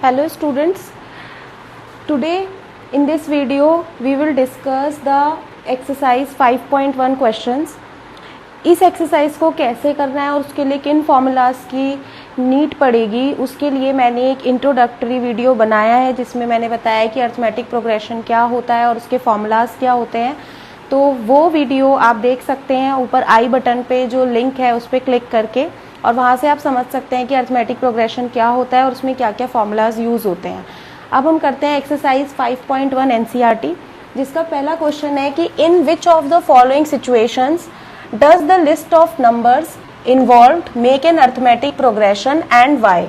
Hello students, today in this video we will discuss the exercise 5.1 questions. इस exercise को कैसे करना है और उसके लिए किन फॉर्मूलाज की नीड पड़ेगी, उसके लिए मैंने एक इंट्रोडक्टरी वीडियो बनाया है जिसमें मैंने बताया कि अरिथमेटिक प्रोग्रेशन क्या होता है और उसके फॉर्मूलाज क्या होते हैं. तो वो वीडियो आप देख सकते हैं ऊपर आई बटन पे जो लिंक है उस पर क्लिक करके, और वहाँ से आप समझ सकते हैं कि अरिथमेटिक प्रोग्रेशन क्या होता है और उसमें क्या क्या फॉर्मूलाज यूज़ होते हैं. अब हम करते हैं एक्सरसाइज 5.1 एनसीईआरटी, जिसका पहला क्वेश्चन है कि in which of the following situations does the list of numbers involved make an arithmetic progression and why.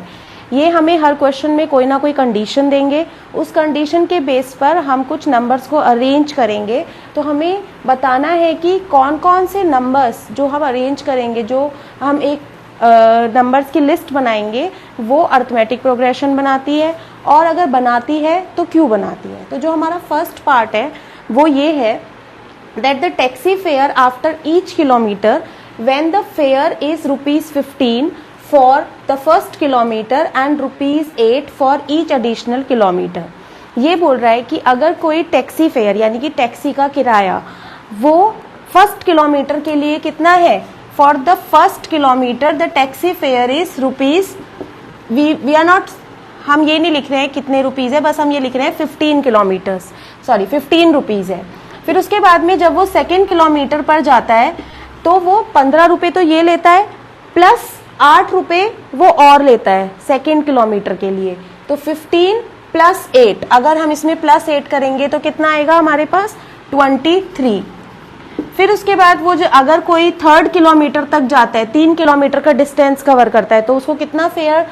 ये हमें हर क्वेश्चन में कोई ना कोई कंडीशन देंगे, उस कंडीशन के बेस पर हम कुछ नंबर्स को अरेंज करेंगे. तो हमें बताना है कि कौन कौन से नंबर्स जो हम अरेंज करेंगे, जो हम एक नंबर्स की लिस्ट बनाएंगे, वो अरिथमेटिक प्रोग्रेशन बनाती है, और अगर बनाती है तो क्यों बनाती है. तो जो हमारा फर्स्ट पार्ट है वो ये है that the taxi fare after each kilometer when the fare is ₹15 for the first kilometer and ₹8 for each additional kilometer. ये बोल रहा है कि अगर कोई टैक्सी फेयर यानी कि टैक्सी का किराया वो फर्स्ट किलोमीटर के लिए कितना है, for the first kilometre the taxi fare is rupees, we are not, हम ये नहीं लिख रहे हैं कितने रुपीज है, बस हम ये लिख रहे हैं 15 रुपीज है. फिर उसके बाद में जब वो सेकेंड किलोमीटर पर जाता है तो वो 15 रुपये तो ये लेता है, प्लस 8 रुपये वो और लेता है सेकेंड किलोमीटर के लिए. तो 15 प्लस 8, अगर हम इसमें प्लस 8 करेंगे तो कितना आएगा हमारे पास 23. फिर उसके बाद वो जो अगर कोई थर्ड किलोमीटर तक जाता है, 3 किलोमीटर का डिस्टेंस कवर करता है, तो उसको कितना फेयर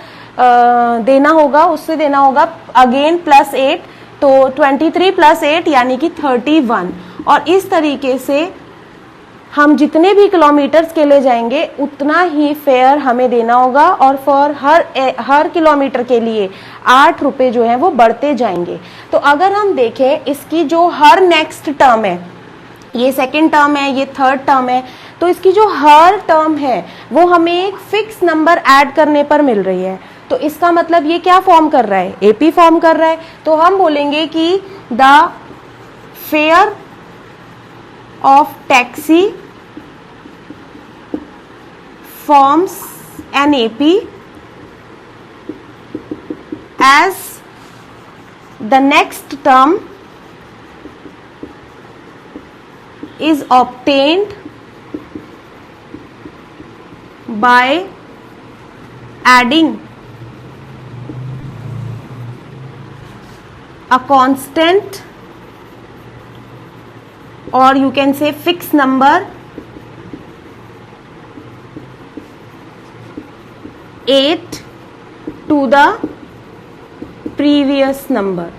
देना होगा, उससे देना होगा अगेन प्लस 8, तो 23 प्लस 8 यानी कि 31. और इस तरीके से हम जितने भी किलोमीटर्स के लिए जाएंगे उतना ही फेयर हमें देना होगा, और फॉर हर किलोमीटर के लिए 8 रुपये जो है वो बढ़ते जाएंगे. तो अगर हम देखें इसकी जो हर नेक्स्ट टर्म है, ये सेकेंड टर्म है, ये थर्ड टर्म है, तो इसकी जो हर टर्म है वो हमें एक फिक्स नंबर ऐड करने पर मिल रही है. तो इसका मतलब ये क्या फॉर्म कर रहा है, एपी फॉर्म कर रहा है. तो हम बोलेंगे कि the fare of taxi forms an AP as the next term is obtained by adding a constant, or you can say fixed number 8 to the previous number.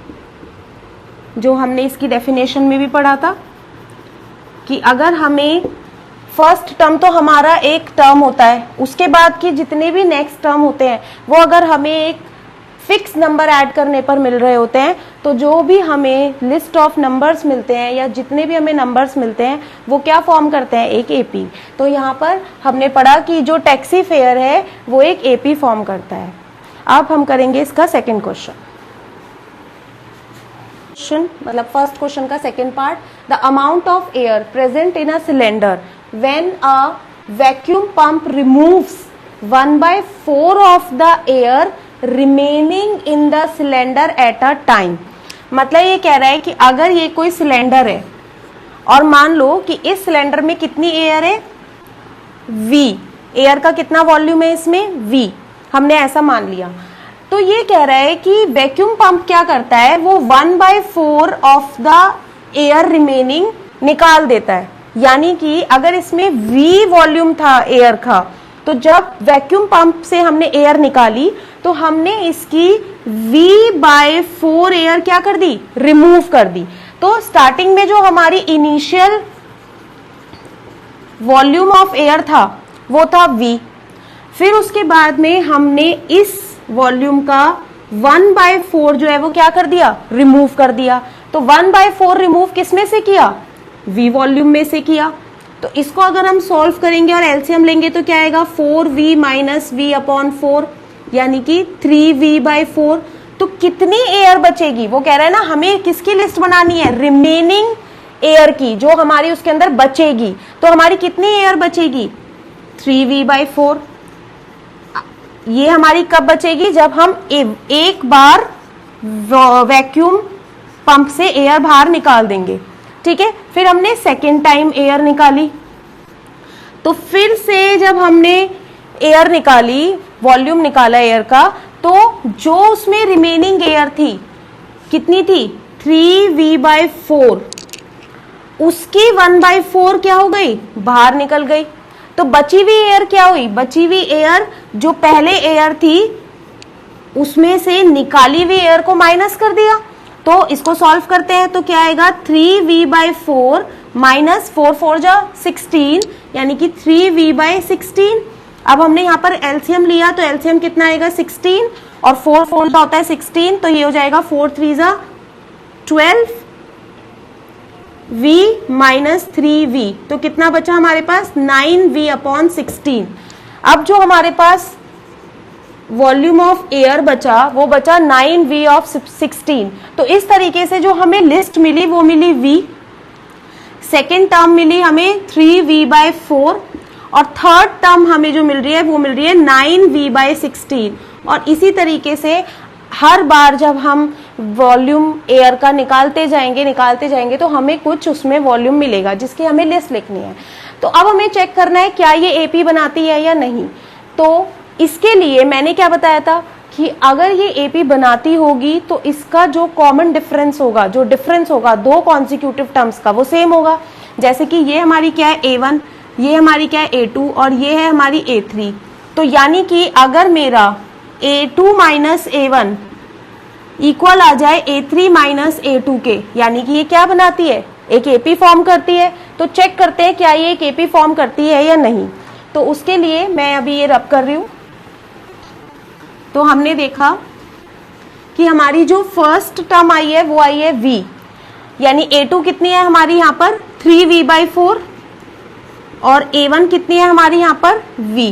जो हमने इसकी डेफिनेशन में भी पढ़ा था कि अगर हमें फर्स्ट टर्म तो हमारा एक टर्म होता है, उसके बाद के जितने भी नेक्स्ट टर्म होते हैं वो अगर हमें एक फिक्स नंबर ऐड करने पर मिल रहे होते हैं, तो जो भी हमें लिस्ट ऑफ नंबर्स मिलते हैं या जितने भी हमें नंबर्स मिलते हैं वो क्या फॉर्म करते हैं, एक एपी. तो यहाँ पर हमने पढ़ा कि जो टैक्सी फेयर है वो एक एपी फॉर्म करता है. अब हम करेंगे इसका सेकेंड क्वेश्चन, मतलब फर्स्ट क्वेश्चन का second part. The amount of air present in a cylinder when a vacuum pump removes 1/4 of the air remaining in the cylinder at a time. मतलब ये कह रहा है कि अगर ये कोई सिलेंडर है और मान लो कि इस सिलेंडर में कितनी एयर है, V, एयर का कितना वॉल्यूम है इसमें, V, हमने ऐसा मान लिया. तो ये कह रहा है कि वैक्यूम पंप क्या करता है, वो 1/4 ऑफ द एयर रिमेनिंग निकाल देता है. यानी कि अगर इसमें V वॉल्यूम था एयर का, तो जब वैक्यूम पंप से हमने एयर निकाली तो हमने इसकी V/4 एयर क्या कर दी, रिमूव कर दी. तो स्टार्टिंग में जो हमारी इनिशियल वॉल्यूम ऑफ एयर था वो था V. फिर उसके बाद में हमने इस वॉल्यूम का 1/4 जो है वो क्या कर दिया, रिमूव कर दिया. तो 1/4 रिमूव किस में से किया, V वॉल्यूम में से किया. तो इसको अगर हम सॉल्व करेंगे और एलसीएम लेंगे तो क्या आएगा, 4V - V/4 यानी कि 3V/4. तो कितनी एयर बचेगी, वो कह रहा है ना हमें किसकी लिस्ट बनानी है, रिमेनिंग एयर की, जो हमारी उसके अंदर बचेगी। तो हमारी कितनी एयर बचेगी, 3v/4। ये हमारी कब बचेगी, जब हम एक बार वैक्यूम पंप से एयर बाहर निकाल देंगे, ठीक है। फिर हमने सेकेंड टाइम एयर निकाली, तो फिर से जब हमने एयर निकाली, वॉल्यूम निकाला एयर का, तो जो उसमें रिमेनिंग एयर थी कितनी थी, 3v/4, उसकी 1/4 क्या हो गई, बाहर निकल गई। तो बची हुई एयर क्या हुई, बची हुई एयर जो पहले एयर थी उसमें से निकाली हुई एयर को माइनस कर दिया। तो इसको सॉल्व करते हैं तो क्या आएगा, 3v/4 माइनस 4×4=16, यानी कि 3v/16। अब हमने यहाँ पर एलसीएम लिया तो एलसीएम कितना आएगा, 16, और 4 का होता है 16, तो ये हो जाएगा 4×3=12, v माइनस 3v, तो कितना बचा हमारे पास, 9v/16। अब जो हमारे पास वॉल्यूम ऑफ एयर बचा वो बचा 9v/16। तो इस तरीके से जो हमें लिस्ट मिली वो मिली v, सेकेंड टर्म मिली हमें 3v/4, और थर्ड टर्म हमें जो मिल रही है वो मिल रही है 9v/16। और इसी तरीके से हर बार जब हम वॉल्यूम एयर का निकालते जाएंगे तो हमें कुछ उसमें वॉल्यूम मिलेगा जिसकी हमें लिस्ट लिखनी है। तो अब हमें चेक करना है क्या ये एपी बनाती है या नहीं। तो इसके लिए मैंने क्या बताया था कि अगर ये एपी बनाती होगी तो इसका जो कॉमन डिफरेंस होगा, जो डिफरेंस होगा दो कॉन्सिक्यूटिव टर्म्स का, वो सेम होगा। जैसे कि ये हमारी क्या है, A1, ये हमारी क्या है, A2, और ये है हमारी A3। तो यानी कि अगर मेरा A2 माइनस A1 इक्वल आ जाए A3 माइनस A2 के, यानी कि ये क्या बनाती है, एक एपी फॉर्म करती है। तो चेक करते हैं क्या ये एक एपी फॉर्म करती है या नहीं। तो उसके लिए मैं अभी ये रब कर रही हूं। तो हमने देखा कि हमारी जो फर्स्ट टर्म आई है वो आई है v, यानी A2 कितनी है हमारी यहाँ पर 3v/4, और A1 कितनी है हमारी यहाँ पर v।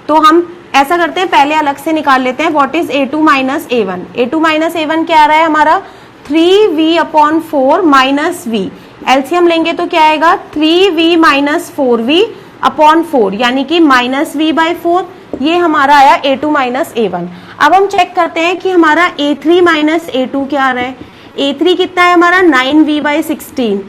तो हम ऐसा करते हैं, पहले अलग से निकाल लेते हैं what is A2 minus A1। A2 minus A1 क्या आ रहा है हमारा, 3v/4 माइनस v। एलसीएम लेंगे तो क्या आएगा, 3v माइनस 4v/4, यानी कि माइनस v/4। ये हमारा आया A2 माइनस A1। अब हम चेक करते हैं कि हमारा A3 माइनस A2 क्या आ रहा है। A3 कितना है हमारा, 9v/16,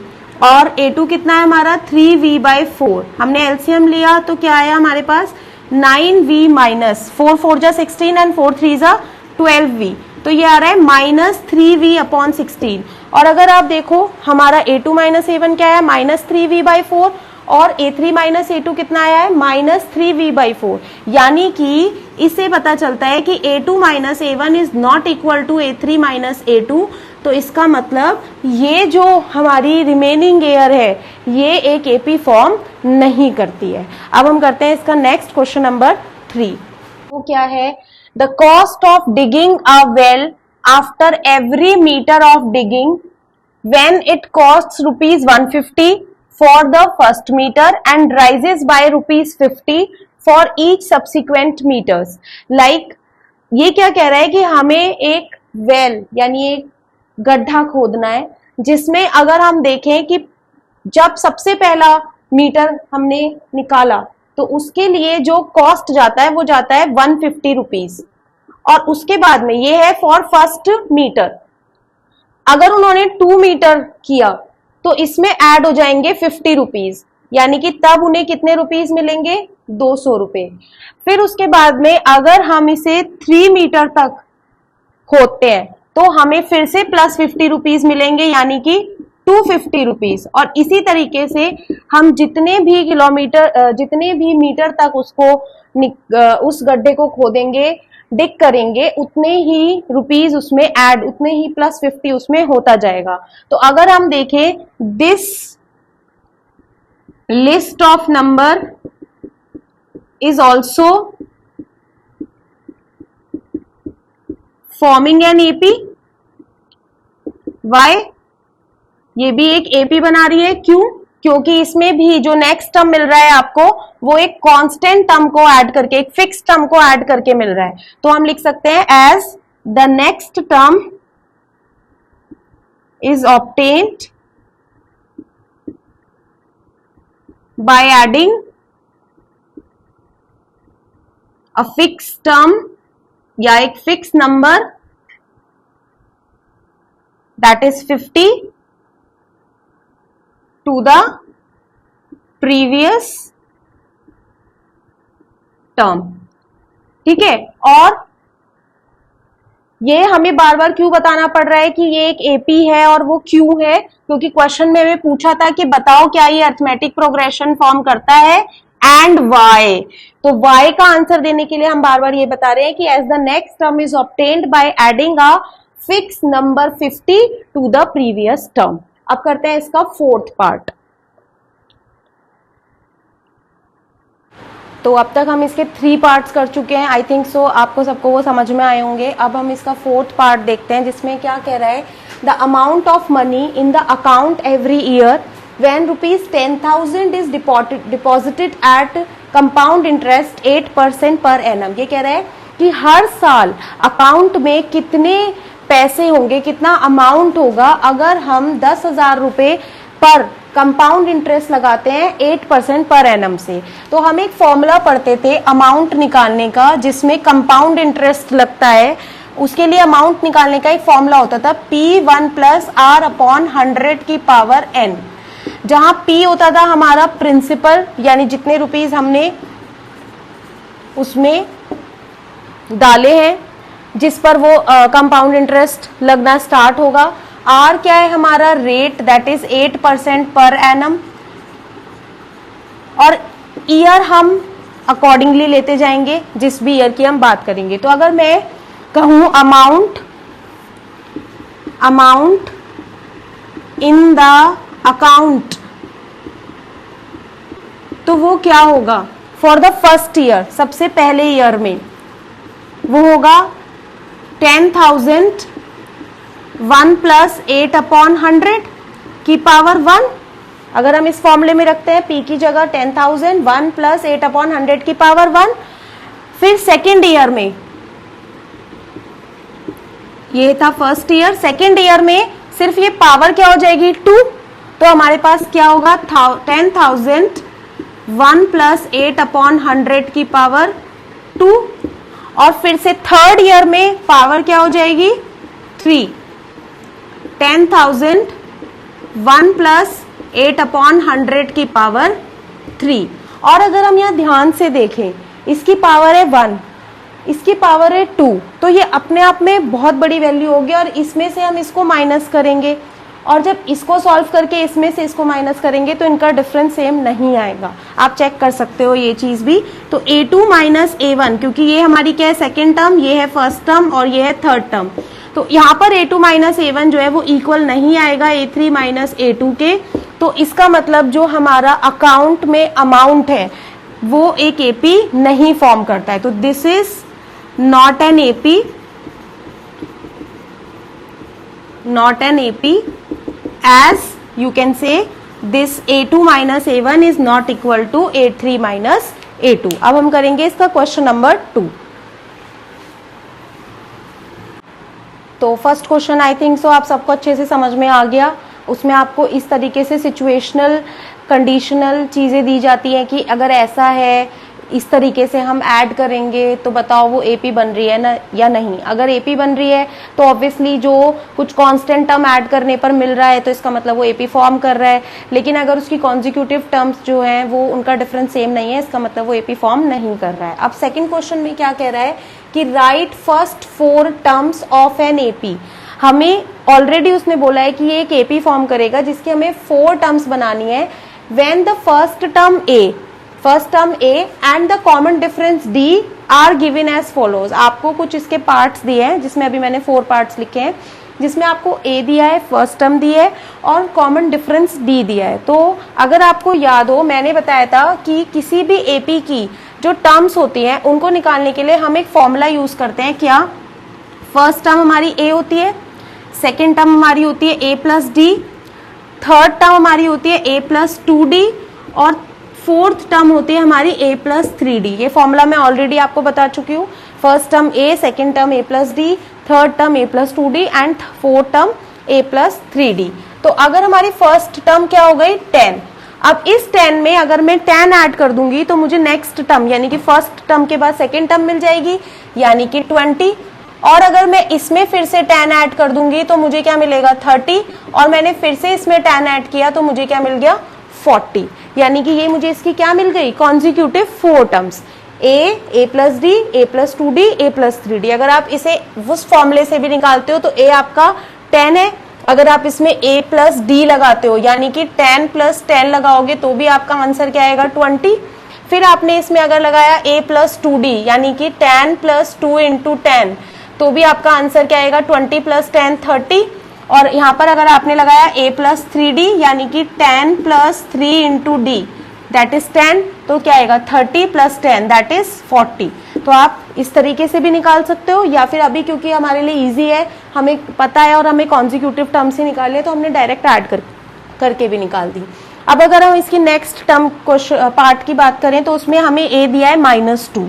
और A2 कितना है हमारा, 3v/4। हमने एलसीएम लिया तो क्या आया हमारे पास, 9v माइनस 4×4=16 एंड 4×3=12v। तो ये आ रहा है माइनस 3v/16। और अगर आप देखो हमारा A2 माइनस A1 क्या है, माइनस 3v/4, और A3 माइनस A2 कितना आया है, माइनस 3v/4। यानी कि इससे पता चलता है कि A2 minus A1 is not equal to A3 minus A2। तो इसका मतलब ये जो हमारी रिमेनिंग एयर है ये एक एपी फॉर्म नहीं करती है। अब हम करते हैं इसका नेक्स्ट क्वेश्चन नंबर 3। वो क्या है, the cost of digging a well after every metre of digging when it costs ₹150 for the first meter and rises by ₹50 for each subsequent meters। Like ये क्या कह रहा है कि हमें एक वेल यानी एक गड्ढा खोदना है जिसमें अगर हम देखें कि जब सबसे पहला मीटर हमने निकाला तो उसके लिए जो कॉस्ट जाता है वो जाता है ₹150, और उसके बाद में ये है फॉर फर्स्ट मीटर। अगर उन्होंने 2 मीटर किया तो इसमें ऐड हो जाएंगे ₹50, यानी कि तब उन्हें कितने रुपीस मिलेंगे, ₹200। फिर उसके बाद में अगर हम इसे 3 मीटर तक खोदते हैं तो हमें फिर से प्लस ₹50 मिलेंगे, यानी कि ₹250। और इसी तरीके से हम जितने भी मीटर तक उस गड्ढे को खोदेंगे, डिग करेंगे, उतने ही रुपीस उसमें ऐड, उतने ही प्लस 50 उसमें होता जाएगा। तो अगर हम देखें, this list of number is also forming an AP. Why, ये भी एक एपी बना रही है, क्यों, क्योंकि इसमें भी जो नेक्स्ट टर्म मिल रहा है आपको वो एक कांस्टेंट टर्म को ऐड करके, एक फिक्स टर्म को ऐड करके मिल रहा है। तो हम लिख सकते हैं as the next term is obtained by adding a fixed term या एक fix number that is 50 to the previous term। ठीक है, और ये हमें बार बार क्यों बताना पड़ रहा है कि ये एक एपी है और वो क्यों है, क्योंकि क्वेश्चन में हमें पूछा था कि बताओ क्या ये अरिथमेटिक प्रोग्रेशन फॉर्म करता है एंड वाई। तो वाई का आंसर देने के लिए हम बार बार ये बता रहे हैं कि as the next term is obtained by adding a fix number 50 to the previous term. अब करते हैं इसका फोर्थ पार्ट। तो अब तक हम इसके 3 पार्ट्स कर चुके हैं, आई थिंक सो आपको सबको वो समझ में आए होंगे। अब हम इसका 4th पार्ट देखते हैं, जिसमें क्या कह रहा है, the amount of money in the account every year when ₹10,000 is deposited at compound interest 8% per annum। ये कह रहा है कि हर साल अकाउंट में कितने पैसे होंगे, कितना अमाउंट होगा अगर हम 10,000 रुपए पर कंपाउंड इंटरेस्ट लगाते हैं 8% पर एनम से। तो हम एक फॉर्मूला पढ़ते थे अमाउंट निकालने का, जिसमें कंपाउंड इंटरेस्ट लगता है, उसके लिए अमाउंट निकालने का एक फॉर्मूला होता था P1 + R/100 की पावर n, जहां P होता था हमारा प्रिंसिपल, यानी जितने रुपीस हमने उसमें डाले हैं जिस पर वो कंपाउंड इंटरेस्ट लगना स्टार्ट होगा। R क्या है हमारा rate, that is 8% per annum, और ईयर हम अकॉर्डिंगली लेते जाएंगे जिस भी ईयर की हम बात करेंगे। तो अगर मैं कहूं अमाउंट इन द अकाउंट, तो वो क्या होगा फॉर द फर्स्ट ईयर, सबसे पहले ईयर में वो होगा 10,000 1 + 8/100 की पावर 1। अगर हम इस फॉर्मूले में रखते हैं P की जगह 10,000 1 + 8/100 की पावर 1। फिर सेकेंड ईयर में, ये था फर्स्ट ईयर, सेकेंड ईयर में सिर्फ ये पावर क्या हो जाएगी 2, तो हमारे पास क्या होगा 10,000 1 + 8/100 की पावर 2। और फिर से थर्ड ईयर में पावर क्या हो जाएगी 3, 10,000 1 + 8/100 की पावर 3। और अगर हम यहाँ ध्यान से देखें, इसकी पावर है 1, इसकी पावर है 2, तो ये अपने आप में बहुत बड़ी वैल्यू होगी, और इसमें से हम इसको माइनस करेंगे, और जब इसको सॉल्व करके इसमें से इसको माइनस करेंगे तो इनका डिफरेंस सेम नहीं आएगा। आप चेक कर सकते हो ये चीज भी। तो A2 - A1, क्योंकि ये हमारी क्या है सेकेंड टर्म, ये है फर्स्ट टर्म और ये है थर्ड टर्म, तो यहाँ पर A2 - A1 जो है वो इक्वल नहीं आएगा A3 - A2 के। तो इसका मतलब जो हमारा अकाउंट में अमाउंट है वो एक एपी नहीं फॉर्म करता है। तो this is not an AP, as you can say this A2 - A1 is not equal to A3 - A2। अब हम करेंगे इसका क्वेश्चन नंबर 2। तो first question I think so आप सबको अच्छे से समझ में आ गया। उसमें आपको इस तरीके से सिचुएशनल कंडीशनल चीजें दी जाती हैं कि अगर ऐसा है, इस तरीके से हम ऐड करेंगे तो बताओ वो एपी बन रही है ना या नहीं। अगर एपी बन रही है तो ऑब्वियसली जो कुछ कांस्टेंट टर्म ऐड करने पर मिल रहा है तो इसका मतलब वो एपी फॉर्म कर रहा है, लेकिन अगर उसकी कॉन्जिक्यूटिव टर्म्स जो हैं वो उनका डिफरेंस सेम नहीं है, इसका मतलब वो एपी फॉर्म नहीं कर रहा है। अब सेकेंड क्वेश्चन में क्या कह रहा है कि right first 4 terms of an AP. हमें ऑलरेडी उसने बोला है कि ये एक एपी फॉर्म करेगा जिसकी हमें 4 टर्म्स बनानी है। When the first term A and the common difference D are given as follows। आपको कुछ इसके पार्ट्स दिए हैं, जिसमें अभी मैंने 4 पार्ट्स लिखे हैं, जिसमें आपको A दिया है, फर्स्ट टर्म दी है और कॉमन डिफरेंस D दिया है। तो अगर आपको याद हो, मैंने बताया था कि किसी भी AP की जो टर्म्स होती हैं उनको निकालने के लिए हम एक फॉर्मूला यूज करते हैं। क्या? फर्स्ट टर्म हमारी A होती है, सेकेंड टर्म हमारी होती है A + D, थर्ड टर्म हमारी होती है A + 2D और फोर्थ टर्म होती है हमारी A + 3D। ये फॉर्मूला मैं ऑलरेडी आपको बता चुकी हूँ। First term A, second term A + D, third term a plus 2d and fourth term a plus 3d। तो अगर हमारी फर्स्ट टर्म क्या हो गई 10, अब इस 10 में अगर मैं 10 ऐड कर दूंगी तो मुझे नेक्स्ट टर्म यानी कि फर्स्ट टर्म के बाद सेकेंड टर्म मिल जाएगी यानी कि 20, और अगर मैं इसमें फिर से 10 ऐड कर दूंगी तो मुझे क्या मिलेगा 30, और मैंने फिर से इसमें 10 ऐड किया तो मुझे क्या मिल गया 40, यानी कि ये मुझे इसकी क्या मिल गई consecutive 4 terms a plus D, a plus 2d, a plus 3d। अगर आप इसे उस फॉर्मूले से भी निकालते हो तो a आपका 10 है, अगर आप इसमें a प्लस डी लगाते हो यानी कि 10 प्लस 10 लगाओगे तो भी आपका आंसर क्या आएगा 20। फिर आपने इसमें अगर लगाया a प्लस 2d यानी कि 10 प्लस 2 इंटू 10 तो भी आपका आंसर क्या आएगा 20 प्लस 10 30, और यहाँ पर अगर आपने लगाया a प्लस 3d यानी कि 10 plus 3 into D that is 10 तो क्या आएगा 30 प्लस 10 दैट इज 40। तो आप इस तरीके से भी निकाल सकते हो, या फिर अभी क्योंकि हमारे लिए इजी है, हमें पता है और हमें कॉन्जिक्यूटिव टर्म से निकालने तो हमने डायरेक्ट ऐड करके भी निकाल दी। अब अगर हम इसकी नेक्स्ट टर्म पार्ट की बात करें तो उसमें हमें a दिया है -2,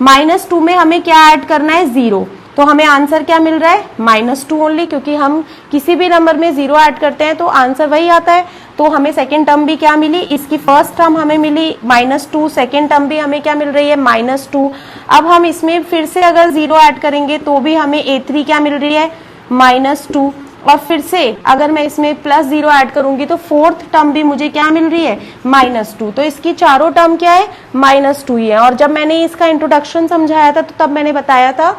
-2 में हमें क्या ऐड करना है 0, तो हमें आंसर क्या मिल रहा है -2 ओनली, क्योंकि हम किसी भी नंबर में 0 ऐड करते हैं तो आंसर वही आता है। तो हमें सेकेंड टर्म भी क्या मिली, इसकी फर्स्ट टर्म हमें मिली -2, सेकेंड टर्म भी हमें क्या मिल रही है -2। अब हम इसमें फिर से अगर 0 ऐड करेंगे तो भी हमें a3 क्या मिल रही है -2, और फिर से अगर मैं इसमें +0 ऐड करूंगी तो फोर्थ टर्म भी मुझे क्या मिल रही है -2। तो इसकी चारों टर्म क्या है -2 ही है। और जब मैंने इसका इंट्रोडक्शन समझाया था तो तब मैंने बताया था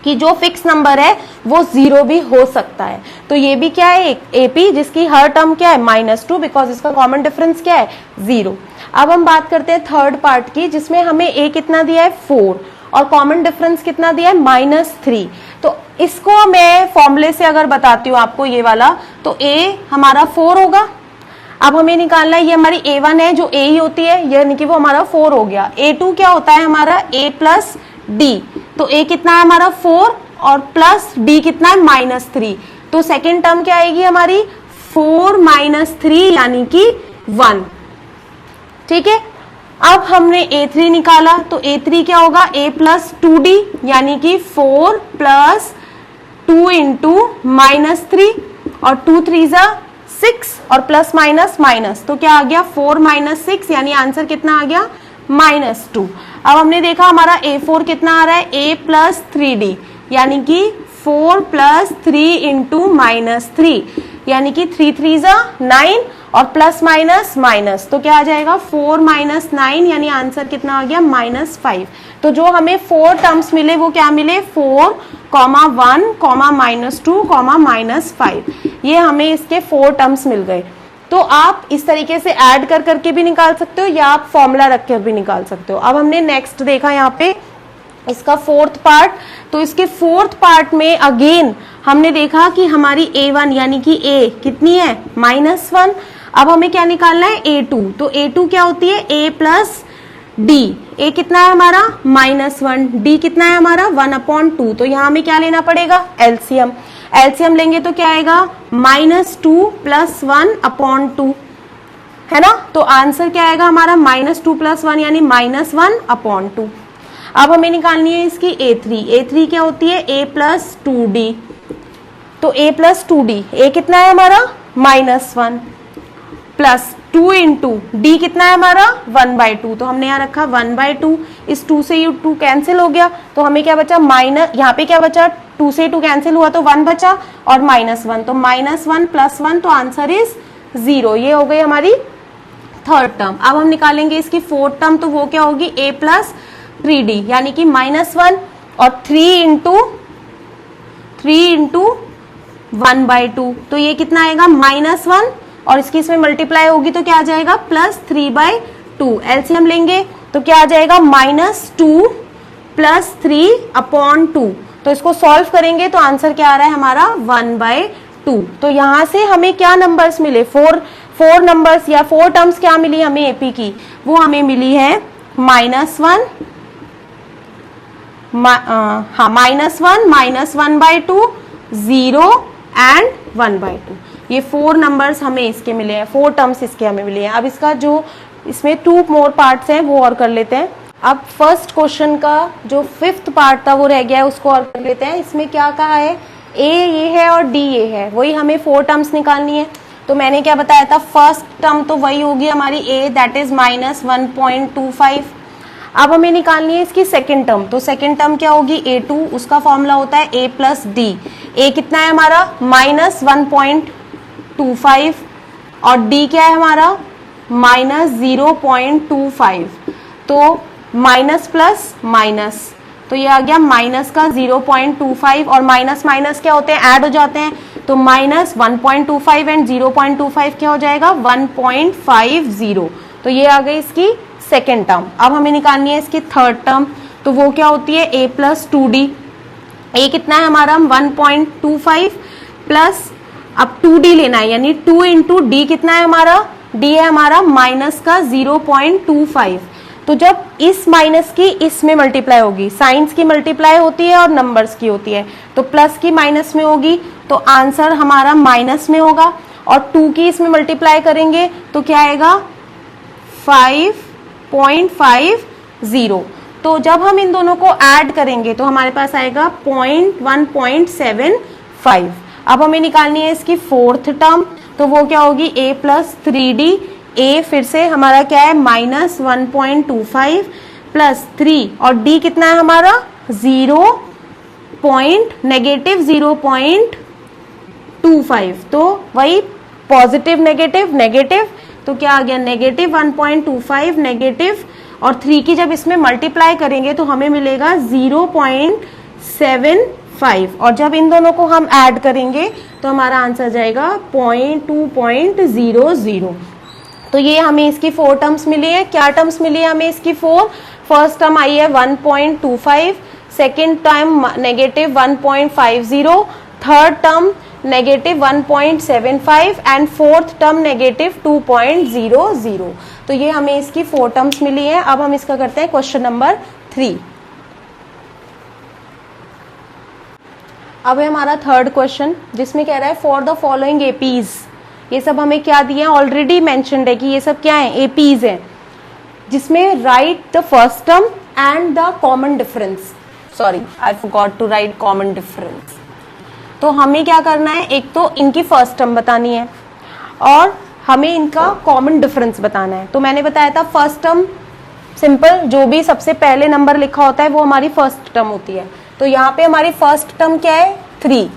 कि जो फिक्स नंबर है वो 0 भी हो सकता है। तो ये भी क्या है एक AP जिसकी हर टर्म क्या है -2, बिकॉज इसका कॉमन डिफरेंस क्या है 0। अब हम बात करते हैं थर्ड पार्ट की, जिसमें हमें a कितना दिया है 4 और कॉमन डिफरेंस कितना दिया है -3। तो इसको मैं फॉर्मूले से अगर बताती हूँ आपको ये वाला, तो a हमारा 4 होगा। अब हमें निकालना है, ये हमारी a1 है जो a ही होती है, यानी कि वो हमारा 4 हो गया। a2 क्या होता है हमारा a प्लस d, तो a कितना है हमारा 4 और प्लस d कितना है -3। तो सेकेंड टर्म क्या आएगी हमारी 4 - 3 यानी कि 1। ठीक है, अब हमने a3 निकाला तो a3 क्या होगा a प्लस 2d यानी कि 4 प्लस 2 इंटू -3 और 2 3 6 और प्लस माइनस, तो क्या आ गया 4 - 6 यानी आंसर कितना आ गया -2। अब हमने देखा हमारा a4 कितना आ रहा है a प्लस 3d यानी कि 4 प्लस 3 इंटू -3 यानी कि 3 3 9 और प्लस माइनस, तो क्या आ जाएगा 4 - 9 यानी आंसर कितना आ गया -5। तो जो हमें 4 टर्म्स मिले वो क्या मिले 4, 1, -2, -5, ये हमें इसके 4 टर्म्स मिल गए। तो आप इस तरीके से ऐड कर करके भी निकाल सकते हो या आप फॉर्मूला रख कर भी निकाल सकते हो। अब हमने नेक्स्ट देखा यहाँ पे इसका फोर्थ पार्ट, तो इसके फोर्थ पार्ट में अगेन हमने देखा कि हमारी a1 यानी कि a कितनी है -1। अब हमें क्या निकालना है a2, तो a2 क्या होती है a प्लस d, a कितना है हमारा -1, d कितना है हमारा 1/2। तो यहाँ हमें क्या लेना पड़ेगा एलसीएम लेंगे तो क्या आएगा -2 + 1/2 है ना। तो आंसर क्या आएगा हमारा -2 + 1 यानी -1/2। अब हमें निकालनी है इसकी a3 क्या होती है a प्लस 2d, तो a प्लस 2d, a कितना है हमारा -1 प्लस 2 इंटू डी कितना है हमारा 1/2। तो हमने यहाँ रखा 1/2, इस 2 से ये 2 कैंसिल हो गया तो हमें क्या बचा यहाँ पे क्या बचा 2 से 2 कैंसिल हुआ तो 1 बचा और -1, तो -1 + 1 तो आंसर इज 0। ये हो गई हमारी थर्ड टर्म। अब हम निकालेंगे इसकी फोर्थ टर्म, तो वो क्या होगी a प्लस 3d यानी कि -1 और 3 इंटू 1/2, तो ये कितना आएगा -1 और इसकी इसमें मल्टीप्लाई होगी तो क्या आ जाएगा +3/2। एलसीएम लेंगे तो क्या आ जाएगा -2 + 3/2। तो इसको सॉल्व करेंगे तो आंसर क्या आ रहा है हमारा 1/2। तो यहां से हमें क्या नंबर्स मिले, 4 नंबर्स या 4 टर्म्स क्या मिली हमें एपी की, वो हमें मिली है -1, -1/2, 0 एंड 1/2। ये 4 नंबर्स हमें इसके मिले हैं, 4 टर्म्स इसके हमें मिले हैं। अब इसका जो इसमें 2 मोर पार्ट्स हैं वो और कर लेते हैं। अब फर्स्ट क्वेश्चन का जो 5th पार्ट था वो रह गया है, उसको और कर लेते हैं। इसमें क्या कहा है, ए ये है और डी ये है, वही हमें 4 टर्म्स निकालनी है। तो मैंने क्या बताया था, फर्स्ट टर्म तो वही होगी हमारी ए, दैट इज -1.25। अब हमें निकालनी है इसकी सेकेंड टर्म। तो सेकेंड टर्म क्या होगी, A2, उसका फॉर्मूला होता है A प्लस डी। ए कितना है हमारा -1.25 और डी क्या है हमारा -0.25। तो माइनस प्लस माइनस, तो ये आ गया माइनस का 0.25 और माइनस माइनस क्या होते हैं, ऐड हो जाते हैं। तो -1.25 एंड 0.25 क्या हो जाएगा 1.50। तो ये आ गई इसकी सेकेंड टर्म। अब हमें निकालनी है इसकी थर्ड टर्म। तो वो क्या होती है A प्लस 2D। ए कितना है हमारा 1.25 प्लस, अब 2D लेना है, यानी 2 इंटू डी कितना है हमारा, डी है हमारा माइनस का 0.25। तो जब इस माइनस की इसमें मल्टीप्लाई होगी, साइंस की मल्टीप्लाई होती है और नंबर्स की होती है, तो प्लस की माइनस में होगी तो आंसर हमारा माइनस में होगा, और 2 की इसमें मल्टीप्लाई करेंगे तो क्या आएगा 5.50। तो जब हम इन दोनों को ऐड करेंगे तो हमारे पास आएगा 1.75। अब हमें निकालनी है इसकी फोर्थ टर्म। तो वो क्या होगी A प्लस 3D। ए फिर से हमारा क्या है -1.25 प्लस 3 और डी कितना है हमारा -0.25। तो वही पॉजिटिव नेगेटिव नेगेटिव, तो क्या आ गया -1.25 नेगेटिव, और 3 की जब इसमें मल्टीप्लाई करेंगे तो हमें मिलेगा 0.75, और जब इन दोनों को हम ऐड करेंगे तो हमारा आंसर जाएगा 2.00। तो ये हमें इसकी 4 टर्म्स मिली है। क्या टर्म्स मिली है हमें इसकी 4? फर्स्ट टर्म आई है 1.25, second term -1.50, third term -1.75 and fourth term -2.00। तो ये हमें इसकी 4 टर्म्स मिली है। अब हम इसका करते हैं क्वेश्चन नंबर 3। अब है हमारा थर्ड क्वेश्चन, जिसमें कह रहा है फॉर द फॉलोइंग एपीज। ये सब हमें क्या दिए हैं, ऑलरेडी मेंशन्ड है कि ये सब क्या है, एपीज हैं, जिसमें write the first term and the common difference. Sorry, I forgot to write common difference. तो हमें क्या करना है, एक तो इनकी फर्स्ट टर्म बतानी है और हमें इनका कॉमन डिफरेंस बताना है। तो मैंने बताया था फर्स्ट टर्म सिंपल, जो भी सबसे पहले नंबर लिखा होता है वो हमारी फर्स्ट टर्म होती है। तो यहाँ पे हमारी फर्स्ट टर्म क्या है 3,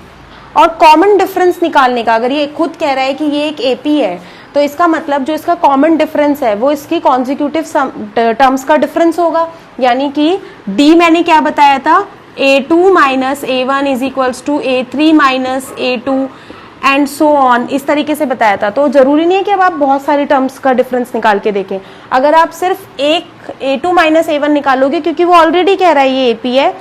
और कॉमन डिफरेंस निकालने का, अगर ये खुद कह रहा है कि ये एक एपी है तो इसका मतलब जो इसका कॉमन डिफरेंस है वो इसकी कॉन्जिक्यूटिव टर्म्स का डिफरेंस होगा। यानी कि डी मैंने क्या बताया था, A2 minus A1 is equals to A3 minus A2 and so on, इस तरीके से बताया था। तो जरूरी नहीं है कि अब आप बहुत सारी टर्म्स का डिफरेंस निकाल के देखें। अगर आप सिर्फ एक A2 माइनस A1 निकालोगे, क्योंकि वो ऑलरेडी कह रहा है ये एपी है,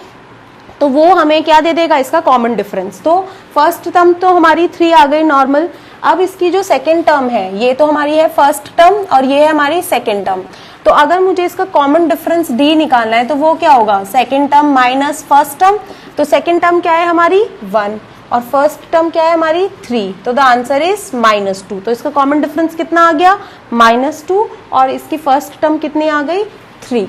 तो वो हमें क्या दे देगा, इसका कॉमन डिफरेंस। तो फर्स्ट टर्म तो हमारी 3 आ गई नॉर्मल। अब इसकी जो सेकेंड टर्म है, ये तो हमारी है फर्स्ट टर्म और ये है हमारी सेकेंड टर्म। तो अगर मुझे इसका कॉमन डिफरेंस डी निकालना है तो वो क्या होगा, second term minus first term. तो सेकेंड टर्म क्या है हमारी 1 और फर्स्ट टर्म क्या है हमारी 3। तो द आंसर इज -2। तो इसका कॉमन डिफरेंस कितना आ गया -2, और इसकी फर्स्ट टर्म कितनी आ गई 3।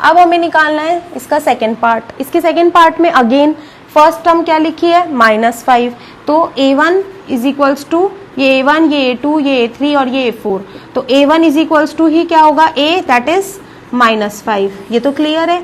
अब हमें निकालना है इसका सेकेंड पार्ट। इसके सेकेंड पार्ट में अगेन फर्स्ट टर्म क्या लिखी है -5। तो A1 इज इक्वल्स टू ये A1, ये A2, ये A3 और ये A4। तो A1 इज इक्वल्स टू ही क्या होगा A, दैट इज -5। ये तो क्लियर है।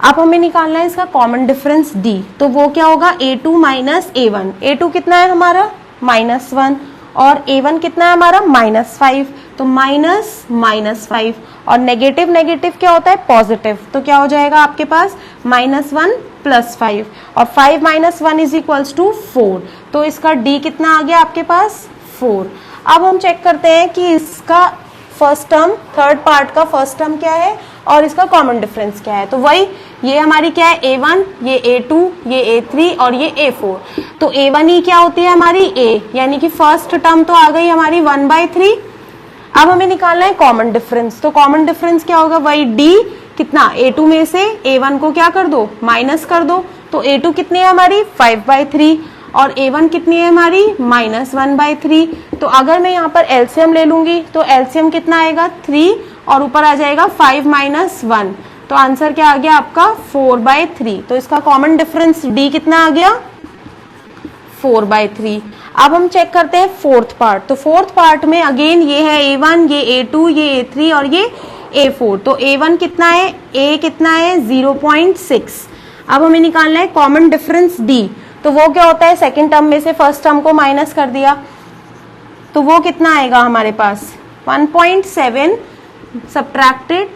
अब हमें निकालना है इसका कॉमन डिफरेंस D। तो वो क्या होगा A2 माइनस A1। A2 कितना है हमारा -1 और A1 कितना है हमारा -5। तो -5 और नेगेटिव नेगेटिव क्या होता है पॉजिटिव। तो क्या हो जाएगा आपके पास -1 + 5 और 5 - 1 इज इक्वल्स टू 4। तो इसका D कितना आ गया आपके पास 4। अब हम चेक करते हैं कि इसका फर्स्ट टर्म, थर्ड पार्ट का फर्स्ट टर्म क्या है और इसका कॉमन डिफरेंस क्या है। तो वही ये हमारी क्या है A1, ये A2, ये A3 और ये A4। तो A1 ही क्या होती है हमारी A, यानी कि फर्स्ट टर्म तो आ गई हमारी 1/3। अब हमें निकालना है कॉमन डिफरेंस। तो कॉमन डिफरेंस क्या होगा, वही D कितना A2 में से A1 को क्या कर दो माइनस कर दो। तो A2 कितनी है हमारी 5/3 और A1 कितनी है हमारी -1/3। तो अगर मैं यहाँ पर एलसीएम ले लूंगी तो एलसीएम कितना आएगा 3 और ऊपर आ जाएगा 5 माइनस 1, तो आंसर क्या आ गया आपका 4/3। तो इसका कॉमन डिफरेंस डी कितना आ गया 4/3। अब हम चेक करते हैं फोर्थ पार्ट। तो फोर्थ पार्ट में अगेन ये है A1, ये A2, ये A3 और ये A4। तो A1 कितना है, A कितना है 0.6। अब हमें निकालना है कॉमन डिफरेंस D। तो वो क्या होता है, सेकेंड टर्म में से फर्स्ट टर्म को माइनस कर दिया, तो वो कितना आएगा हमारे पास 1.7 सब्ट्रैक्टेड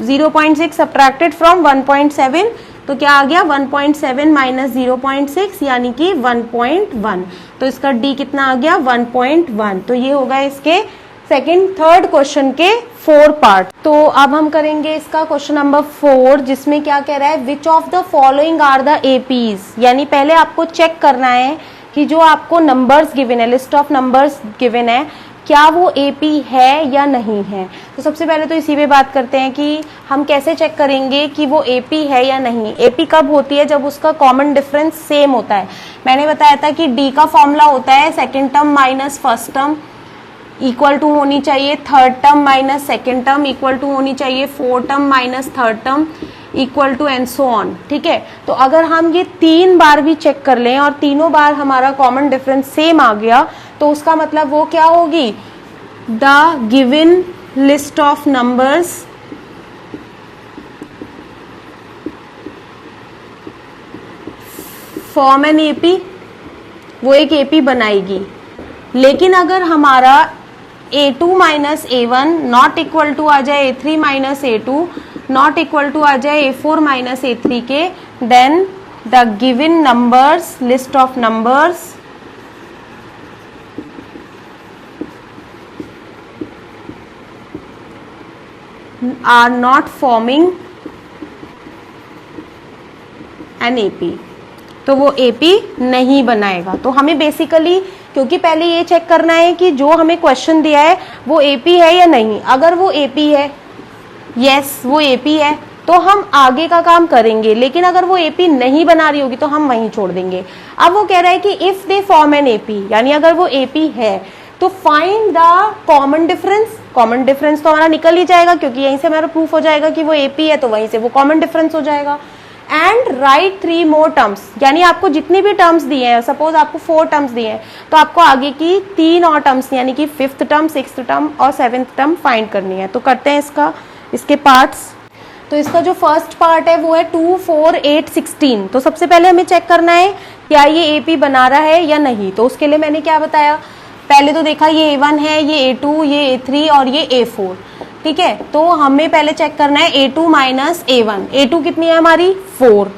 0.6 सब्ट्रैक्टेड फ्रॉम 1.7, तो क्या आ गया 1.7 माइनस 0.6 यानी कि 1.1। तो इसका D कितना आ गया 1.1। तो ये होगा इसके सेकंड थर्ड क्वेश्चन के 4 पार्ट। तो अब हम करेंगे इसका क्वेश्चन नंबर 4, जिसमें क्या कह रहा है, which of the following are the APs. यानी पहले आपको चेक करना है कि जो आपको नंबर्स गिवन है, लिस्ट ऑफ नंबर्स गिवन है, क्या वो एपी है या नहीं है। तो सबसे पहले तो इसी पे बात करते हैं कि हम कैसे चेक करेंगे कि वो एपी है या नहीं। एपी कब होती है, जब उसका कॉमन डिफरेंस सेम होता है। मैंने बताया था कि डी का फॉर्मूला होता है second term minus first term equal to होनी चाहिए third term minus second term, equal to होनी चाहिए fourth term minus third term, equal to and so on. ठीक है, तो अगर हम ये 3 बार भी चेक कर लें और तीनों बार हमारा कॉमन डिफरेंस सेम आ गया, तो उसका मतलब वो क्या होगी, the given list of numbers form an AP, वो एक एपी बनाएगी। लेकिन अगर हमारा A2 minus A1 not equal to आ जाए A3 minus A2 not equal to आ जाए A4 माइनस A3 के, then the given numbers list of numbers are not forming an AP. तो वो एपी नहीं बनाएगा। तो हमें बेसिकली, क्योंकि पहले ये चेक करना है कि जो हमें क्वेश्चन दिया है वो एपी है या नहीं। अगर वो एपी है, यस वो एपी है, तो हम आगे का काम करेंगे। लेकिन अगर वो एपी नहीं बना रही होगी तो हम वहीं छोड़ देंगे। अब वो कह रहा है कि if they form an AP, यानी अगर वो एपी है तो find the common difference. Common difference तो हमारा निकल ही जाएगा, क्योंकि यहीं से हमारा प्रूफ हो जाएगा कि वो एपी है, तो वहीं से वो कॉमन डिफरेंस हो जाएगा। एंड राइट 3 मोर टर्म्स, यानी आपको जितनी भी टर्म्स दिए हैं, सपोज आपको 4 टर्म्स दिए हैं, तो आपको आगे की 3 और टर्म्स यानी कि 5th टर्म, 6th टर्म और 7th टर्म फाइंड करनी है। तो करते हैं इसके पार्ट्स। तो इसका जो फर्स्ट पार्ट है वो है 2, 4, 8, 16। तो सबसे पहले हमें चेक करना है क्या ये एपी बना रहा है या नहीं। तो उसके लिए मैंने क्या बताया, पहले तो देखा ये A1 है, ये A2, ये A3 और ये A4। ठीक है, तो हमें पहले चेक करना है A2 माइनस A1। A2 कितनी है हमारी 4,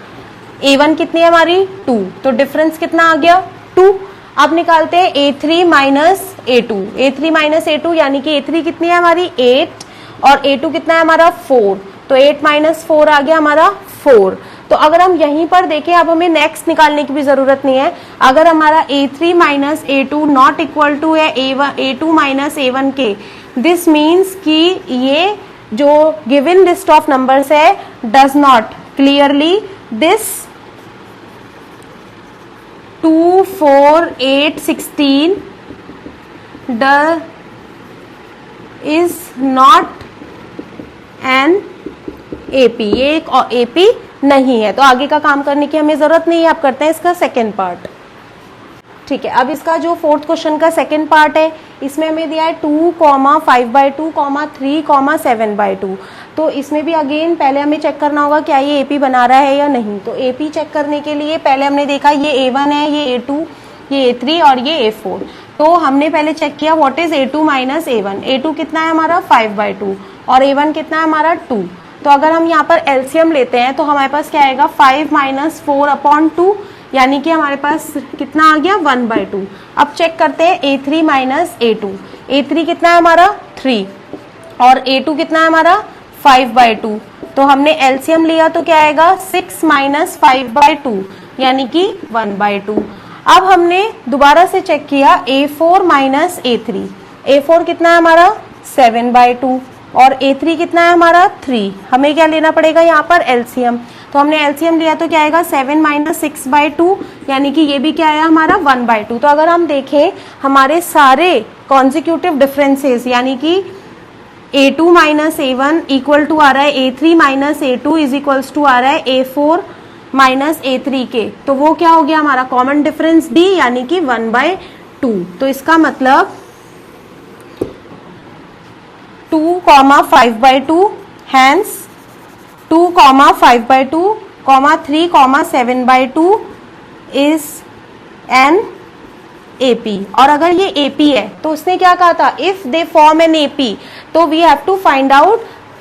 A1 कितनी है हमारी 2, तो डिफरेंस कितना आ गया 2। अब निकालते हैं A3 minus A2। A3 minus A2 यानी कि A3 कितनी है हमारी 8 और A2 कितना है हमारा 4, तो 8 माइनस 4 आ गया हमारा 4। तो अगर हम यहीं पर देखें, अब हमें नेक्स्ट निकालने की भी जरूरत नहीं है। अगर हमारा A3 minus A2 not equal to है A2 माइनस A1 के, दिस मीन्स कि ये जो गिवन लिस्ट ऑफ नंबर्स है does not clearly this 2, 4, 8, 16 is not an AP, ये एक एपी नहीं है। तो आगे का काम करने की हमें जरूरत नहीं है। अब करते हैं इसका सेकेंड पार्ट। ठीक है, अब इसका जो 4th क्वेश्चन का सेकेंड पार्ट है, इसमें हमें दिया है 2, 5/2, 3, 7/2। तो इसमें भी अगेन पहले हमें चेक करना होगा क्या ये एपी बना रहा है या नहीं। तो एपी चेक करने के लिए पहले हमने देखा ये A1 है, ये A2, ये A3 और ये A4। तो हमने पहले चेक किया what is A2 minus A1। A2 कितना है हमारा 5/2 और A1 कितना है हमारा 2। तो अगर हम यहाँ पर एलसीएम लेते हैं तो हमारे पास क्या आएगा 5 माइनस 4/2, यानी कि हमारे पास कितना आ गया 1/2। अब चेक करते हैं A3 माइनस A2। A3 कितना है हमारा 3 और A2 कितना है हमारा 5/2। तो हमने एलसीएम लिया तो क्या आएगा 6 माइनस 5/2 यानी कि 1/2। अब हमने दोबारा से चेक किया A4 माइनस A3। A4 कितना है हमारा 7/2 और A3 कितना है हमारा 3। हमें क्या लेना पड़ेगा यहाँ पर एलसीएम। तो हमने एलसीएम लिया तो क्या आएगा 7 माइनस 6/2 यानी कि ये भी क्या आया हमारा 1/2। तो अगर हम देखें हमारे सारे कॉन्जिक्यूटिव डिफरेंसेस यानी कि A2 minus A1 equal to आ रहा है A3 minus A2 is equals to आ रहा है A4 माइनस A3 के, तो वो क्या हो गया हमारा कॉमन डिफरेंस D यानी कि 1/2। तो इसका मतलब 2, 5/2, हैंस 2, 5/2, 3, 7/2 इज एन AP। और अगर ये AP है तो उसने क्या कहा था, if they form an AP तो we have to find out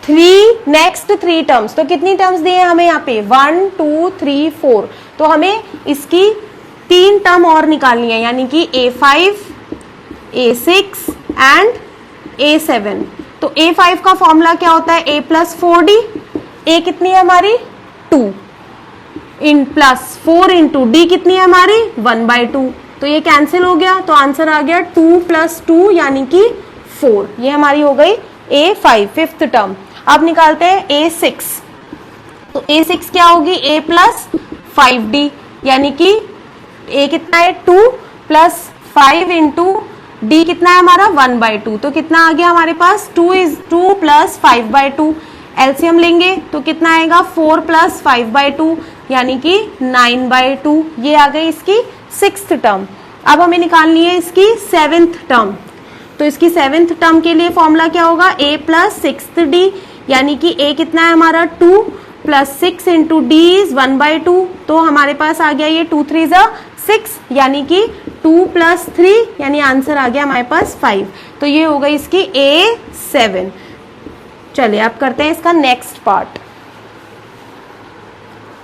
next 3 terms. तो कितनी टर्म्स दिए हमें यहाँ पे 1, 2, 3, 4, तो हमें इसकी 3 टर्म और निकालनी है, यानी कि A5, A6 एंड A7। तो A5 का फॉर्मूला क्या होता है, A + 4D। A कितनी है हमारी 2 इन प्लस 4 इंटू D कितनी है हमारी 1/2, तो ये कैंसिल हो गया, तो आंसर आ गया 2 + 2 यानी कि 4। ये हमारी हो गई A5 5th टर्म। अब निकालते हैं A6। तो A6 क्या होगी, A + 5D यानी कि A कितना है 2 + 5 इंटू D कितना है हमारा 1/2, तो कितना आ गया हमारे पास 2 + 5/2। एलसीएम लेंगे तो कितना आएगा 4 + 5/2 यानी कि 9/2। ये आ गई इसकी 6th टर्म। अब हमें निकालनी है इसकी 7th टर्म। तो इसकी 7th टर्म के लिए फॉर्मूला क्या होगा, A + 6D यानी कि A कितना है हमारा 2 + 6 इंटू D इज 1/2, तो हमारे पास आ गया ये 2 3 6 यानी कि 2 + 3 यानी आंसर आ गया हमारे पास 5। तो ये हो गई इसकी A7। चलिए अब करते हैं इसका नेक्स्ट पार्ट।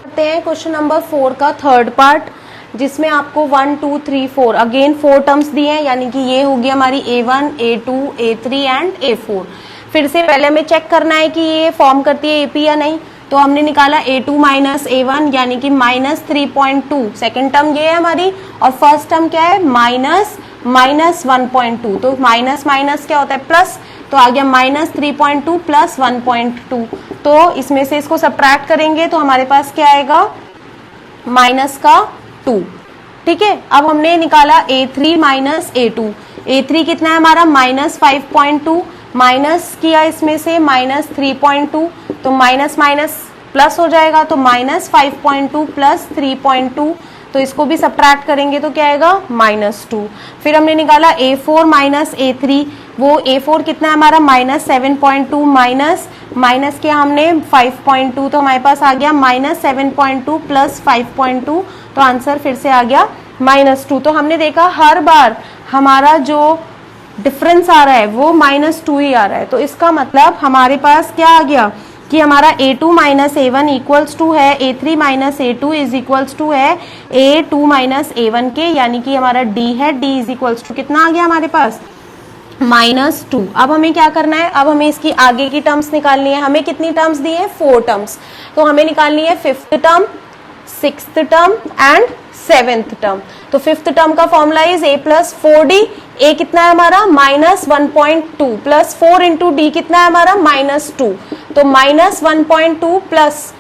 करते हैं क्वेश्चन नंबर 4 का 3rd पार्ट, जिसमें आपको 1 2 3 4 अगेन 4 टर्म्स दिए हैं, यानी कि ये होगी हमारी A1, A2, A3 and A4। फिर से पहले हमें चेक करना है कि ये फॉर्म करती है AP या नहीं। तो हमने निकाला A2 माइनस A1 यानी कि -3.2, सेकेंड टर्म ये है हमारी, और फर्स्ट टर्म क्या है -1.2। तो माइनस माइनस क्या होता है प्लस, तो आ गया -3.2 + 1.2। तो इसमें से इसको सब्ट्रैक्ट करेंगे तो हमारे पास क्या आएगा -2। ठीक है, अब हमने निकाला A3 माइनस A2। A3 कितना है हमारा -5.2, माइनस किया इसमें से -3.2, तो माइनस माइनस प्लस हो जाएगा, तो -5.2 + 3.2, तो इसको भी सब्ट्रैक्ट करेंगे तो क्या आएगा -2। फिर हमने निकाला A4 माइनस A3, वो A4 कितना है हमारा -7.2, माइनस किया हमने 5.2, तो हमारे पास आ गया -7.2 + 5.2, तो आंसर फिर से आ गया -2। तो हमने देखा हर बार हमारा जो डिफरेंस आ रहा है वो -2 ही आ रहा है, तो इसका मतलब हमारे पास क्या आ गया कि हमारा A2 minus A1 equals to है A3 minus A2 is equals to है A2 माइनस A1 के, यानी कि हमारा D है, D इज इक्वल्स टू कितना आ गया हमारे पास -2। अब हमें क्या करना है, अब हमें इसकी आगे की टर्म्स निकालनी है। हमें कितनी टर्म्स दी है 4 टर्म्स, तो हमें निकालनी है 5th term, 6th term and 7th term. तो 5th टर्म का formula is A + 4D। A कितना है हमारा -1.2 + 4 इंटू D कितना है हमारा -2, तो -1.2 प्लस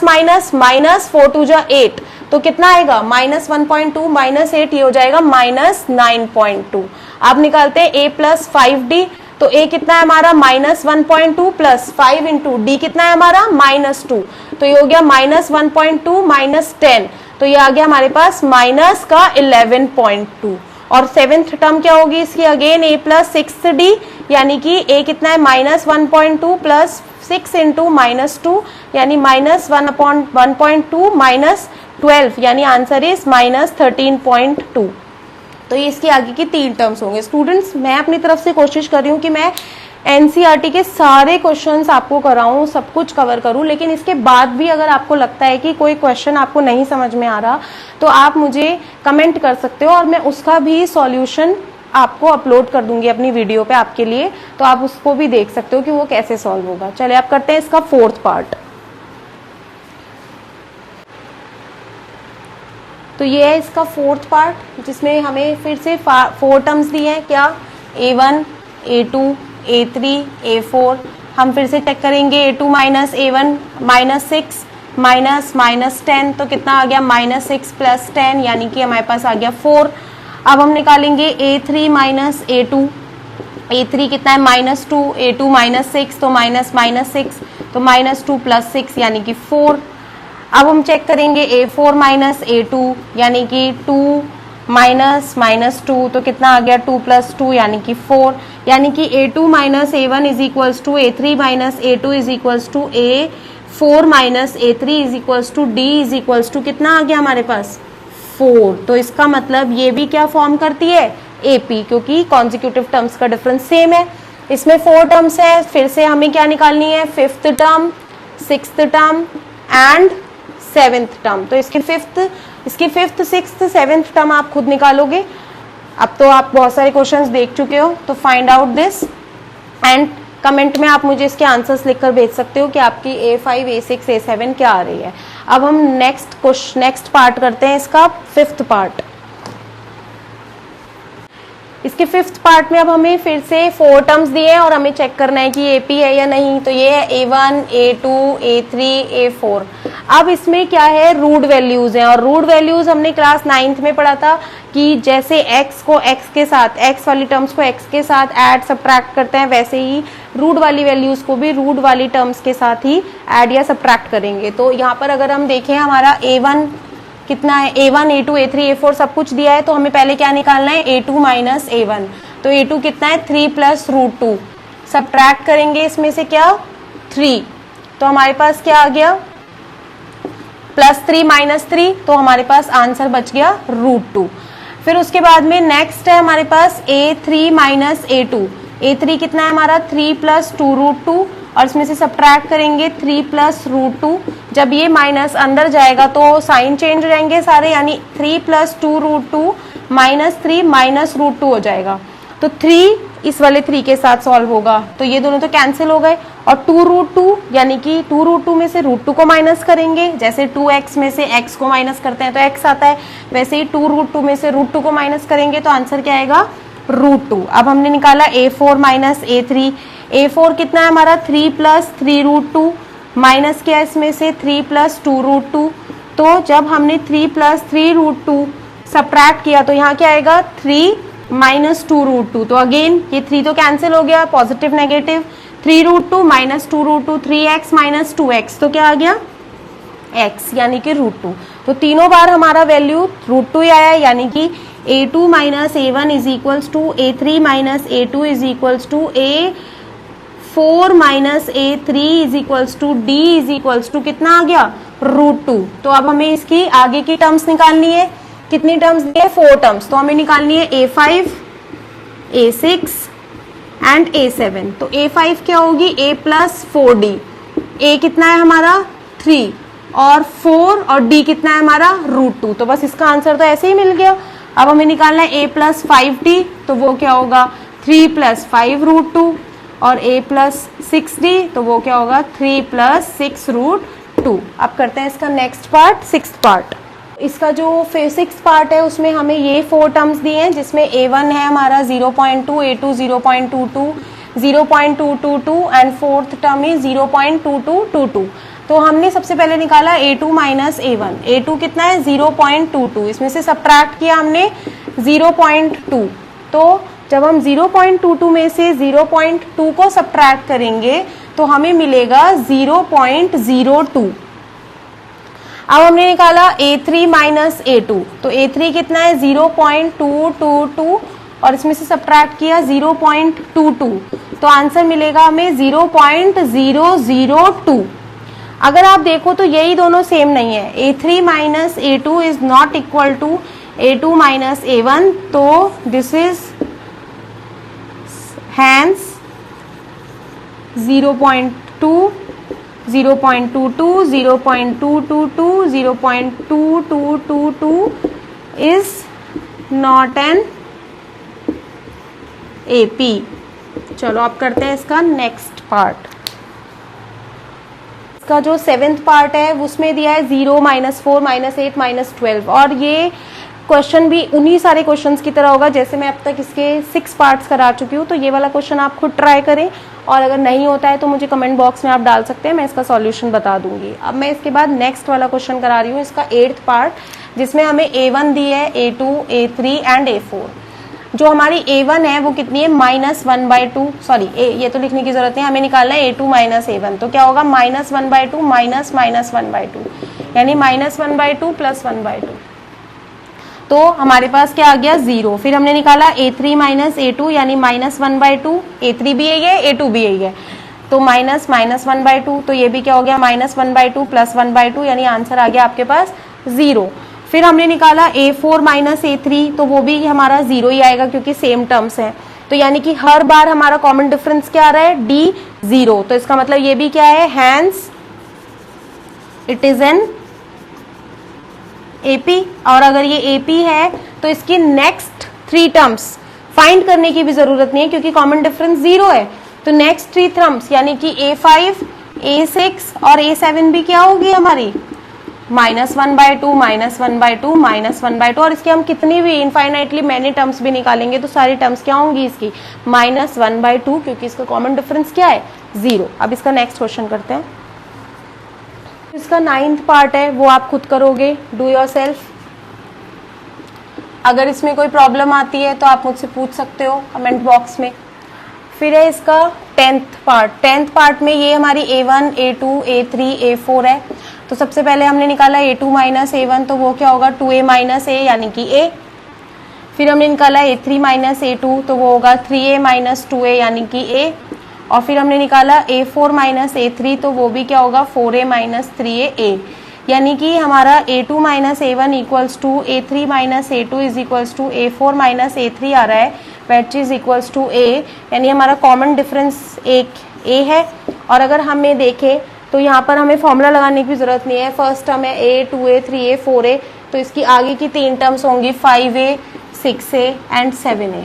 माइनस -4 2 = 8, तो कितना आएगा -1.2 -8, ये हो जाएगा -9.2। अब निकालते हैं A + 5D। तो A कितना है हमारा -1.2 + 5 इंटू D कितना है हमारा -2, तो ये हो गया -1.2 -10, तो ये आ गया हमारे पास -11.2। और 7th टर्म क्या होगी इसकी, अगेन A + 6D यानी कि A कितना है -1.2 + 6 इंटू -2 यानी -1.2 -12 यानी आंसर इज -13.2। तो ये इसकी आगे की 3 टर्म्स होंगे। स्टूडेंट्स, मैं अपनी तरफ से कोशिश कर रही हूँ कि मैं एनसीईआरटी के सारे क्वेश्चंस आपको कराऊं, सब कुछ कवर करूं, लेकिन इसके बाद भी अगर आपको लगता है कि कोई क्वेश्चन आपको नहीं समझ में आ रहा तो आप मुझे कमेंट कर सकते हो और मैं उसका भी सॉल्यूशन आपको अपलोड कर दूंगी अपनी वीडियो पे आपके लिए, तो आप उसको भी देख सकते हो कि वो कैसे सॉल्व होगा। चलिए आप करते हैं इसका 4th पार्ट। तो ये है इसका 4th पार्ट, जिसमें हमें फिर से 4 टर्म्स दिए हैं, क्या A1, A2, A3, A4। हम फिर से चेक करेंगे A2 माइनस A1 -6 -10, तो कितना आ गया -6 + 10 यानी कि हमारे पास आ गया 4। अब हम निकालेंगे A3 माइनस A2, A3 कितना है -2, A2 -6 तो -6 तो -2 + 6 यानी कि 4। अब हम चेक करेंगे A4 - A2 यानी कि 2 -2 तो कितना आ गया 2 + 2 यानी कि 4, यानी कि A2 - A1 = A3 - A2 = A4 - A3 = D = कितना आ गया हमारे पास 4। तो इसका मतलब ये भी क्या फॉर्म करती है AP, क्योंकि कॉन्जिक्यूटिव टर्म्स का डिफरेंस सेम है। इसमें 4 टर्म्स है, फिर से हमें क्या निकालनी है 5th term, 6th term and 7th term. तो इसकी 5th 6th 7th टर्म आप खुद निकालोगे। अब तो आप बहुत सारे क्वेश्चंस देख चुके हो, तो find out this and comment में आप मुझे इसके आंसर्स लिखकर भेज सकते हो कि आपकी A5 A6 A7 क्या आ रही है। अब हम नेक्स्ट पार्ट करते हैं, इसका 5th पार्ट। इसके 5th पार्ट में अब हमें फिर से 4 टर्म्स दिए हैं और हमें चेक करना है कि AP है या नहीं। तो ये है A1 A2 A3 A4। अब इसमें क्या है रूट वैल्यूज हैं, और रूट वैल्यूज हमने क्लास 9th में पढ़ा था कि जैसे x को x के साथ, x वाली टर्म्स को x के साथ ऐड सब्ट्रैक्ट करते हैं, वैसे ही रूट वाली वैल्यूज को भी रूट वाली टर्म्स के साथ ही ऐड या सब्ट्रैक्ट करेंगे। तो यहाँ पर अगर हम देखें हमारा A1 कितना है, A1 A2 A3 A4 सब कुछ दिया है, तो हमें पहले क्या निकालना है A2 - A1। तो A2 कितना है 3 + √2, सब्ट्रैक्ट करेंगे इसमें से क्या 3, तो हमारे पास क्या आ गया +3 - 3, तो हमारे पास आंसर बच गया √2। फिर उसके बाद में नेक्स्ट है हमारे पास A3 - A2। A3 कितना है हमारा 3 + 2√2, और इसमें से सब्ट्रैक्ट करेंगे 3 + √2। जब ये माइनस अंदर जाएगा तो साइन चेंज हो जाएंगे सारे, यानी 3 + 2√2 -3 - √2 हो जाएगा। तो 3 इस वाले 3 के साथ सॉल्व होगा, तो ये दोनों तो कैंसिल हो गए। और 2√2 यानी कि 2√2 में से √2 को माइनस करेंगे, जैसे 2x में से x को माइनस करते हैं तो x आता है, वैसे ही 2√2 में से √2 को माइनस करेंगे तो आंसर क्या आएगा √2। अब हमने निकाला A4 - A3। A4 कितना है हमारा 3 + 3√2, माइनस किया इसमें से 3 + 2√2। तो जब हमने 3 + 3√2 सब्ट्रैक्ट किया तो यहाँ क्या आएगा 3 - 2√2। तो अगेन ये 3 तो कैंसिल हो गया, पॉजिटिव नेगेटिव, 3√2 - 2√2 3x - 2x, तो क्या आ गया x यानी कि √2। तो तीनों बार हमारा वैल्यू √2 ही आया, यानी कि A2 - A1 = A3 - A2 = A4 - A3 = D कितना आ गया √2। तो अब हमें इसकी आगे की टर्म्स निकालनी है। कितनी टर्म्स दी है 4 टर्म्स, तो हमें निकालनी है A5 A6 एंड A7। तो A5 क्या होगी A + 4D, A कितना है हमारा 3 और 4 और D कितना है हमारा √2। तो बस इसका आंसर तो ऐसे ही मिल गया। अब हमें निकालना है A + 5D, तो वो क्या होगा 3 + 5 √2, और A + 6D, तो वो क्या होगा 3 + 6 √2। अब करते हैं इसका नेक्स्ट पार्ट 6th पार्ट। इसका जो 6th पार्ट है उसमें हमें ये 4 टर्म्स दिए हैं, जिसमें A1 है हमारा 0.2, A2 0.22, 0.222 एंड 4th टर्म है 0.2222। तो हमने सबसे पहले निकाला A2 - A1। A2 कितना है 0.22, इसमें से सब्ट्रैक्ट किया हमने 0.2। तो जब हम 0.22 में से 0.2 को सब्ट्रैक्ट करेंगे तो हमें मिलेगा 0.02। अब हमने निकाला A3 - A2। तो A3 कितना है 0.222 और इसमें से सब्ट्रैक्ट किया 0.22, तो आंसर मिलेगा हमें 0.002। अगर आप देखो तो यही दोनों सेम नहीं है, A3 - A2 is not equal to A2 - A1, तो this is hence 0.2, 0.22, 0.222, 0.2222 is not an AP। चलो अब करते हैं इसका नेक्स्ट पार्ट। इसका जो 7th पार्ट है उसमें दिया है 0 - 4 - 8 - 12, और ये क्वेश्चन भी उन्हीं सारे क्वेश्चंस की तरह होगा जैसे मैं अब तक इसके 6 पार्ट्स करा चुकी हूँ। तो ये वाला क्वेश्चन आप खुद ट्राई करें, और अगर नहीं होता है तो मुझे कमेंट बॉक्स में आप डाल सकते हैं, मैं इसका सॉल्यूशन बता दूंगी। अब मैं इसके बाद नेक्स्ट वाला क्वेश्चन करा रही हूँ, इसका 8th पार्ट, जिसमें हमें A1 दी है, A2 A3 एंड A4। जो हमारी a1 है वो कितनी है -1/2, सॉरी ये तो लिखने की जरूरत नहीं, हमें निकालना है a2 - a1, तो क्या होगा -1/2 माइनस -1/2, यानी -1/2 + 1/2, तो हमारे पास क्या आ गया 0। फिर हमने निकाला a3 - a2 यानी -1/2, a3 भी यही है a2 भी यही है, तो -1/2, तो ये भी क्या हो गया -1/2 + 1/2, यानी आंसर आ गया आपके पास 0। फिर हमने निकाला a4 - a3, तो वो भी हमारा 0 ही आएगा क्योंकि सेम टर्म्स है, तो यानी कि हर बार हमारा कॉमन डिफरेंस क्या आ रहा है d 0, तो इसका मतलब ये भी क्या है hence it is an AP। और अगर ये AP है तो इसकी नेक्स्ट 3 टर्म्स फाइंड करने की भी जरूरत नहीं है क्योंकि कॉमन डिफरेंस 0 है, तो नेक्स्ट 3 टर्म्स यानी कि a5, a6 और a7 भी क्या होगी हमारी -1/2, -1/2, -1/2, और इसके हम कितनी भी इनफाइनाइटली मैनी टर्म्स भी निकालेंगे तो सारी टर्म्स क्या होंगी इसकी -1/2, क्योंकि इसका कॉमन डिफरेंस क्या है 0। अब इसका नेक्स्ट क्वेश्चन करते हैं। इसका 9th पार्ट है वो आप खुद करोगे, डू योरसेल्फ। अगर इसमें कोई प्रॉब्लम आती है तो आप मुझसे पूछ सकते हो कमेंट बॉक्स में। फिर है इसका 10th पार्ट। 10th पार्ट में ये हमारी a1, a2, a3, a4 है, तो सबसे पहले हमने निकाला a2 - a1, तो वो क्या होगा 2a - a यानी कि a। फिर हमने निकाला a3 - a2, तो वो होगा 3a - 2a यानी कि a। और फिर हमने निकाला a4 - a3, तो वो भी क्या होगा 4a - 3a, यानी कि हमारा a2 - a1 equals to a3 - a2 is equals to a4 - a3 आ रहा है, which is equals to a, यानी हमारा कॉमन डिफरेंस एक a है। और अगर हमें देखें तो यहाँ पर हमें फॉर्मूला लगाने की जरूरत नहीं है, फर्स्ट टर्म है a, 2a, 3a, 4a, तो इसकी आगे की 3 टर्म्स होंगी 5a, 6a एंड 7a,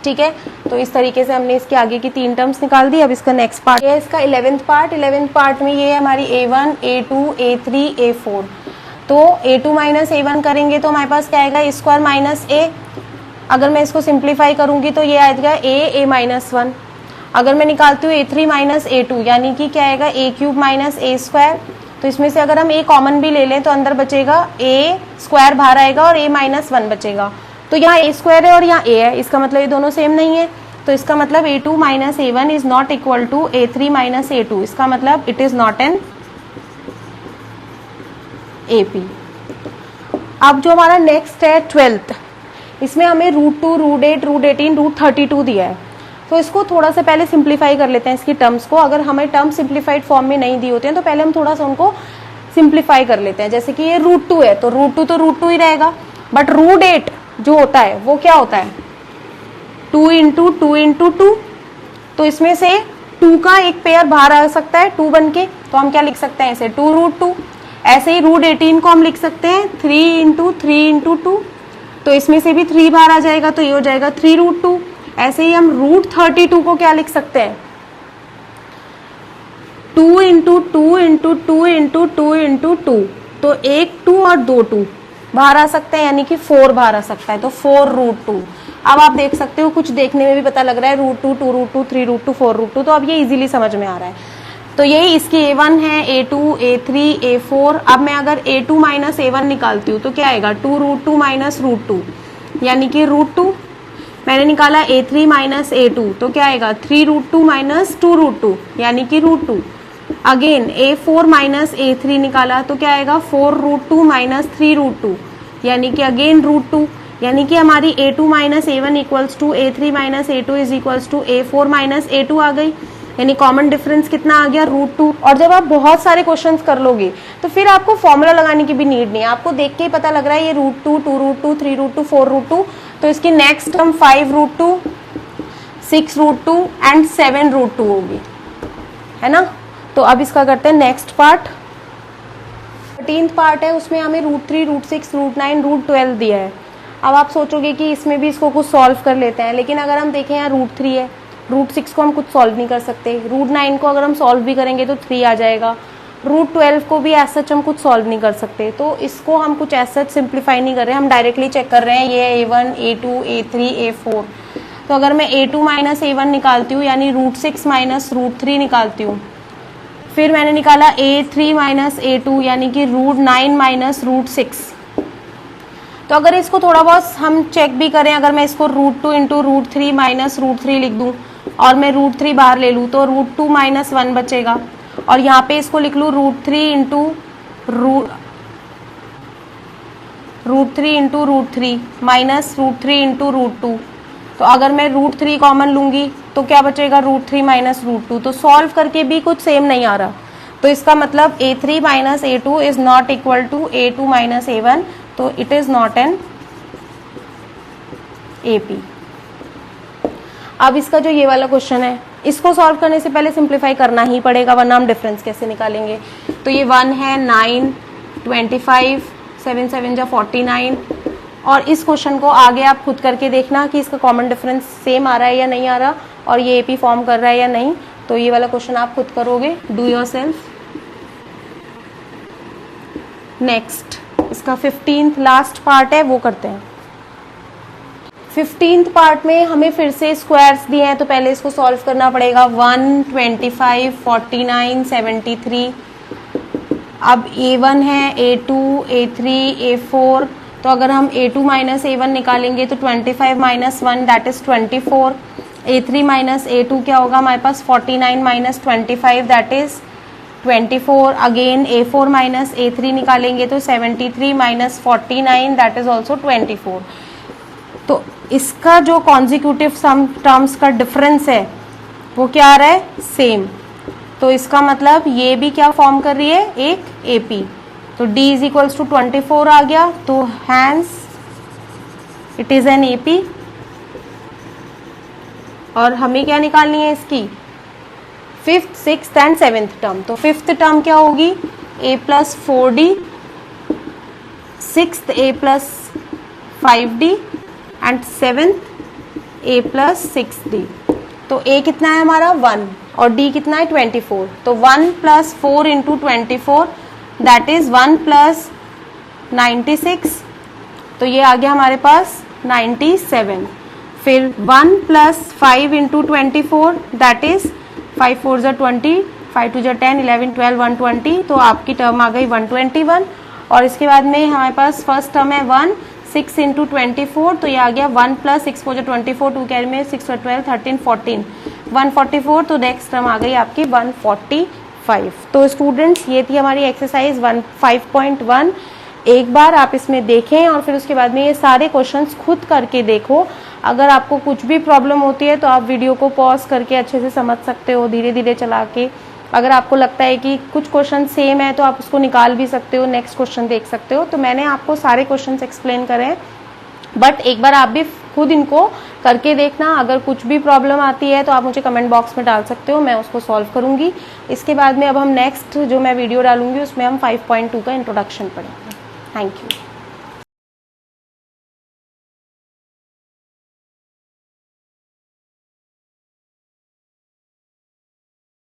ठीक है। तो इस तरीके से हमने इसके आगे की 3 टर्म्स निकाल दी। अब इसका नेक्स्ट पार्ट है इसका 11th पार्ट। 11th पार्ट में ये है हमारी a1, a2, a3, a4, तो a2 - a1 करेंगे तो हमारे पास क्या आएगा a² - a। अगर मैं इसको सिंप्लीफाई करूंगी तो ये आएगा a -1। अगर मैं निकालती हूँ a3 - a2 यानी कि क्या आएगा a³ - a², तो इसमें से अगर हम a कॉमन भी ले लें तो अंदर बचेगा a² बाहर आएगा और a -1 बचेगा, तो यहाँ a² है और यहाँ a है, इसका मतलब ये दोनों सेम नहीं है, तो इसका मतलब a2 - a1 is not equal to a3 - a2, इसका मतलब it is not an AP। अब जो हमारा नेक्स्ट है 12th, इसमें हमें √2, √8, √18, √32 दिया है, तो इसको थोड़ा सा पहले सिंप्लीफाई कर लेते हैं इसकी टर्म्स को। अगर हमें टर्म सिंप्लीफाइड फॉर्म में नहीं दी होते हैं तो पहले हम थोड़ा सा उनको सिंप्लीफाई कर लेते हैं। जैसे कि ये √2 है तो √2 ही रहेगा, बट √8 जो होता है वो क्या होता है 2 × 2 × 2, तो इसमें से 2 का एक पेयर बाहर आ सकता है 2 बन के, तो हम क्या लिख सकते हैं इसे 2√2। ऐसे ही √18 को हम लिख सकते हैं 3 × 3 × 2, तो इसमें से भी 3 बाहर आ जाएगा तो ये हो जाएगा 3√2। ऐसे ही हम √32 को क्या लिख सकते हैं 2 × 2 × 2 × 2 × 2, तो 1 2 और 2 2 बाहर आ सकते हैं, यानी कि 4 बाहर आ सकता है, तो 4√2। अब आप देख सकते हो कुछ देखने में भी पता लग रहा है √2, 2√2, 3√2, 4√2, तो अब ये इजीली समझ में आ रहा है। तो यही इसकी a1 है, a2, a3, a4। अब मैं अगर a2 - a1 निकालती हूँ तो क्या आएगा 2√2 - √2 यानी कि √2। मैंने निकाला a3 - a2 तो क्या आएगा 3√2 - 2√2 यानी कि √2। अगेन a4 - a3 निकाला तो क्या आएगा 4√2 - 3√2 यानी कि अगेन √2, यानी कि हमारी a2 - a1 equals to a3 - a2 is equals to a4 - a2 आ गई, यानी कॉमन डिफरेंस कितना आ गया √2। और जब आप बहुत सारे क्वेश्चंस कर लोगे तो फिर आपको फॉर्मूला लगाने की भी नीड नहीं है, आपको देख के ही पता लग रहा है ये √2, 2√2, 3√2, 4√2, तो इसकी नेक्स्ट टर्म 5√2, 6√2 एंड 7√2 होगी, है ना। तो अब इसका करते हैं नेक्स्ट पार्ट। 13th पार्ट है, उसमें हमें √3, √6, √9, √12 दिया है। अब आप सोचोगे कि इसमें भी इसको कुछ सॉल्व कर लेते हैं, लेकिन अगर हम देखें यहाँ √3 है, √6 को हम कुछ सॉल्व नहीं कर सकते, √9 को अगर हम सॉल्व भी करेंगे तो 3 आ जाएगा, √12 को भी एज सच हम कुछ सॉल्व नहीं कर सकते, तो इसको हम कुछ एज सच सिंप्लीफाई नहीं कर रहे हैं, हम डायरेक्टली चेक कर रहे हैं ये a1, a2, a3, a4। तो अगर मैं a2 - a1 निकालती हूँ यानी √6 - √3 निकालती हूँ, फिर मैंने निकाला a3 - a2 यानी कि √9 - √6, तो अगर इसको थोड़ा बहुत हम चेक भी करें, अगर मैं इसको √2 इंटू √3 माइनस √3 लिख दूं और मैं √3 बाहर ले लूं तो √2 माइनस 1 बचेगा, और यहाँ पे इसको लिख लूं √3 इंटू √3 माइनस √3 इंटू √2। तो अगर मैं √3 कॉमन लूंगी तो क्या बचेगा, √3 माइनस √2। तो सॉल्व करके भी कुछ सेम नहीं आ रहा, तो इसका मतलब a3 minus a2 is not equal to a2 minus a1, तो it is not an AP। अब इसका जो ये वाला क्वेश्चन है, इसको सॉल्व करने से पहले सिंप्लीफाई करना ही पड़ेगा, वरना हम डिफरेंस कैसे निकालेंगे। तो ये 1 है, 9, 25, 7 7 जा 49, और इस क्वेश्चन को आगे आप खुद करके देखना कि इसका कॉमन डिफरेंस सेम आ रहा है या नहीं आ रहा, और ये AP फॉर्म कर रहा है या नहीं। तो ये वाला क्वेश्चन आप खुद करोगे, डू योर सेल्फ। नेक्स्ट इसका 15th लास्ट पार्ट है, वो करते हैं। 15th पार्ट में हमें फिर से स्क्वायर्स दिए हैं, तो पहले इसको सॉल्व करना पड़ेगा। 1, 25, 49, 73। अब A1 है, A2, A3, A4, तो अगर हम A2 माइनस A1 निकालेंगे तो 25 minus 1 that is 24। A3 minus A2 क्या होगा हमारे पास, 49 minus 25 that is 24। Again A4 minus A3 निकालेंगे तो 73 माइनस 49 दैट इज ऑल्सो 24। तो इसका जो कॉन्जिक्यूटिव सम टर्म्स का डिफरेंस है वो क्या आ रहा है, सेम। तो इसका मतलब ये भी क्या फॉर्म कर रही है, एक AP। तो D इज इक्वल्स टू 24 आ गया, तो hence it is an AP। और हमें क्या निकालनी है इसकी, 5th, 6th and 7th term. तो 5th टर्म क्या होगी, A plus 4D, 6th A plus 5D and 7th A plus 6D। तो A कितना है हमारा 1 और D कितना है 24। तो 1 plus 4 into 24 that is 1 plus 96, तो ये आ गया हमारे पास 97। फिर 1 प्लस 5 इंटू 24 दैट इज 5 4 जा 20, 5 2 जा 10, 11 12 120, तो आपकी टर्म आ गई 121। और इसके बाद में हमारे पास फर्स्ट टर्म है 1, 6 इंटू 24, तो ये आ गया 1 प्लस 6 4 जा 24, 2 कैरी में 6 12 13 14, 144। तो नेक्स्ट टर्म आ गई आपकी 145। तो स्टूडेंट्स ये थी हमारी एक्सरसाइज 5.1। एक बार आप इसमें देखें और फिर उसके बाद में ये सारे क्वेश्चंस खुद करके देखो। अगर आपको कुछ भी प्रॉब्लम होती है तो आप वीडियो को पॉज करके अच्छे से समझ सकते हो, धीरे धीरे चला के। अगर आपको लगता है कि कुछ क्वेश्चन सेम है तो आप उसको निकाल भी सकते हो, नेक्स्ट क्वेश्चन देख सकते हो। तो मैंने आपको सारे क्वेश्चंस एक्सप्लेन करे हैं, बट एक बार आप भी खुद इनको करके देखना। अगर कुछ भी प्रॉब्लम आती है तो आप मुझे कमेंट बॉक्स में डाल सकते हो, मैं उसको सॉल्व करूंगी। इसके बाद में अब हम नेक्स्ट जो मैं वीडियो डालूंगी उसमें हम 5.2 का इंट्रोडक्शन पढ़ेंगे। Thank you.